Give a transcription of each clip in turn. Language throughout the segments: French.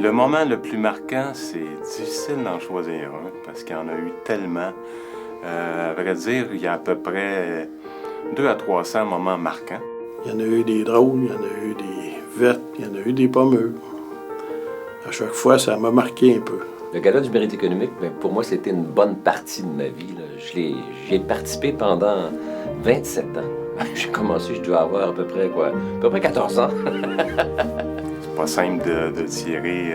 Le moment le plus marquant, c'est difficile d'en choisir un, parce qu'il y en a eu tellement. À vrai dire, il y a à peu près 200 à 300 moments marquants. Il y en a eu des drôles, il y en a eu des vertes, il y en a eu des pommeux. À chaque fois, ça m'a marqué un peu. Le Gala du mérite économique, pour moi, c'était une bonne partie de ma vie. J'y ai participé pendant 27 ans. J'ai commencé, je dois avoir à peu près 14 ans. C'est pas simple de tirer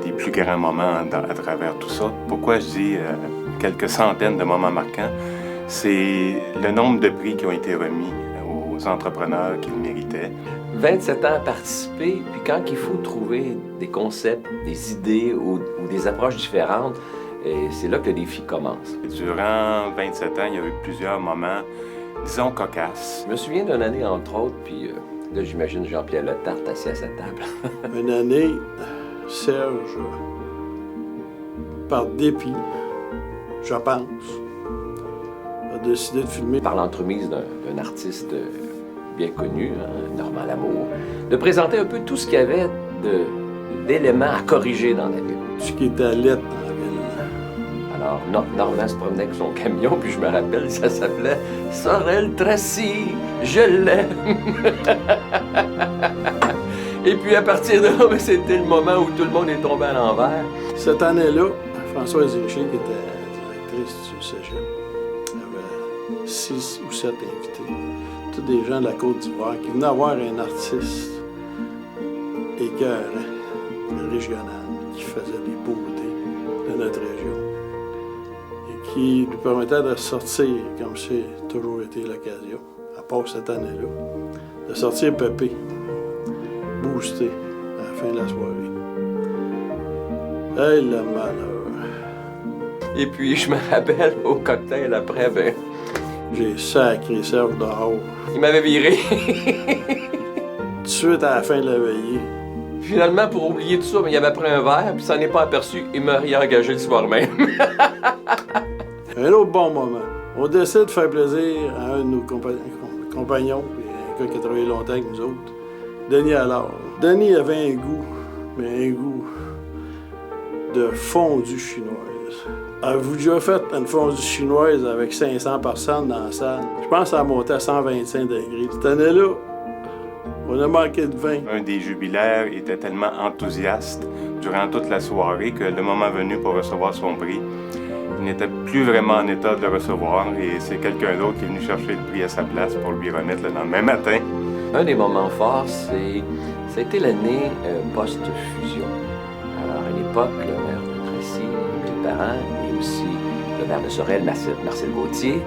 des plus grands moments à travers tout ça. Pourquoi je dis quelques centaines de moments marquants? C'est le nombre de prix qui ont été remis aux entrepreneurs qui le méritaient. 27 ans à participer, puis quand il faut trouver des concepts, des idées ou des approches différentes, c'est là que le défi commence. Durant 27 ans, il y a eu plusieurs moments, disons, cocasses. Je me souviens d'une année, entre autres, puis là, j'imagine Jean-Pierre Letarte assis à sa table. Une année, Serge, par dépit, je pense, a décidé de filmer. Par l'entremise d'un artiste bien connu, Normand Lamour, de présenter un peu tout ce qu'il y avait d'éléments à corriger dans la ville. Ce qui était à lettre dans la ville. Alors, Normand se promenait avec son camion, puis je me rappelle, ça s'appelait « Sorel-Tracy, je l'aime ». Et puis à partir de là, c'était le moment où tout le monde est tombé à l'envers. Cette année-là, Françoise Richer, qui était directrice du cégep, avait 6 ou 7 invités. Tous des gens de la Côte d'Ivoire qui venaient voir un artiste écœurant, régional, qui faisait des beautés de notre région et qui nous permettait de sortir, comme c'est toujours été l'occasion, à part cette année-là, de sortir Pépé, boosté à la fin de la soirée. Hey, le malheur! Et puis, je me rappelle, au cocktail après, J'ai sacré Serge dehors. il m'avait viré. Tout de suite à la fin de la veillée. Finalement, pour oublier tout ça, il avait pris un verre, puis ça n'est pas aperçu. Il m'a réengagé le soir même. Un autre bon moment. On décide de faire plaisir à un de nos compagnons, puis un gars qui a travaillé longtemps avec nous autres, Denis Allard. Denis avait un goût, mais un goût de fondue chinoise. Avez-vous déjà fait une fondue chinoise avec 500 personnes dans la salle? Je pense que ça a monté à 125 degrés. Cette année-là, on a manqué de vin. Un des jubilaires était tellement enthousiaste durant toute la soirée que le moment venu pour recevoir son prix, il n'était plus vraiment en état de le recevoir et c'est quelqu'un d'autre qui est venu chercher le prix à sa place pour lui remettre le lendemain matin. Un des moments forts, ça a été l'année post-fusion. Alors, à l'époque, le maire de Tracy, mes parents, et aussi le maire de Sorel, Marcel Gauthier,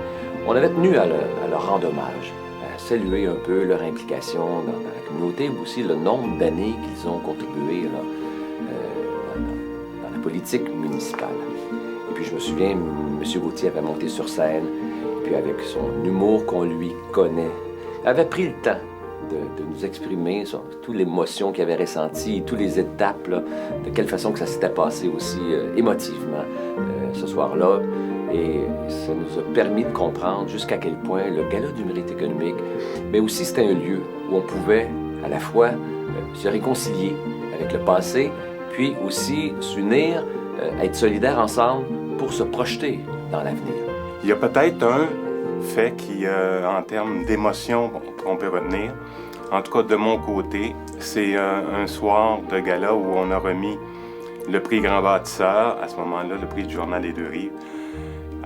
on avait tenu à leur rendre hommage, à saluer un peu leur implication dans la communauté, mais aussi le nombre d'années qu'ils ont contribué dans la politique municipale. Et puis, je me souviens, M. Gauthier avait monté sur scène, puis avec son humour qu'on lui connaît, avait pris le temps de nous exprimer sur toute l'émotion qu'il avait ressentie, toutes les étapes, là, de quelle façon que ça s'était passé aussi émotivement ce soir-là. Et ça nous a permis de comprendre jusqu'à quel point le Gala du mérite économique, mais aussi c'était un lieu où on pouvait à la fois se réconcilier avec le passé, puis aussi s'unir, être solidaires ensemble pour se projeter dans l'avenir. Il y a peut-être un fait qui, en termes d'émotion, qu'on peut retenir. En tout cas, de mon côté, c'est un soir de gala où on a remis le prix Grand Bâtisseur, à ce moment-là, le prix du Journal des Deux-Rives,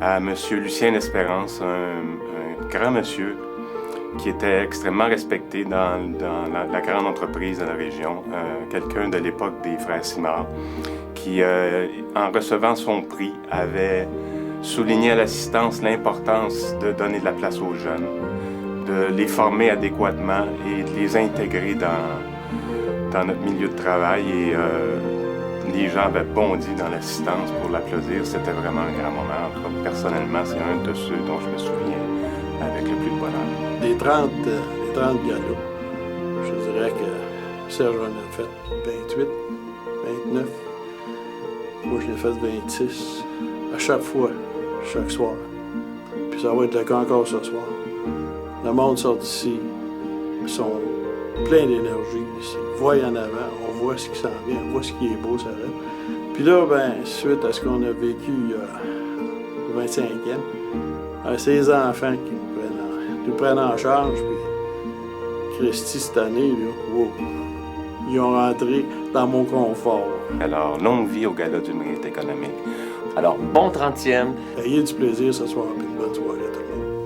à M. Lucien L'Espérance, un grand monsieur qui était extrêmement respecté dans la grande entreprise de la région, quelqu'un de l'époque des frères Simard, qui, en recevant son prix, avait souligné à l'assistance l'importance de donner de la place aux jeunes, de les former adéquatement et de les intégrer dans notre milieu de travail. Et les gens avaient bondi dans l'assistance pour l'applaudir. C'était vraiment un grand moment. En tout cas, personnellement, c'est un de ceux dont je me souviens avec le plus de bonheur. Les 30 galas, je dirais que Serge en a fait 28, 29. Moi, je l'ai fait 26. À chaque fois, chaque soir. Puis ça va être le cas encore ce soir. Le monde sort d'ici, ils sont plein d'énergie. Ils voient en avant, on voit ce qui s'en vient, on voit ce qui est beau, ça rêve. Puis là, ben, suite à ce qu'on a vécu au 25e, ces enfants qui nous prennent en charge, puis Christy, cette année, là, wow, ils ont rentré dans mon confort. Alors, longue vie au Gala du mérite économique. Alors, bon 30e. Ayez du plaisir ce soir, puis une bonne soirée à tout le monde.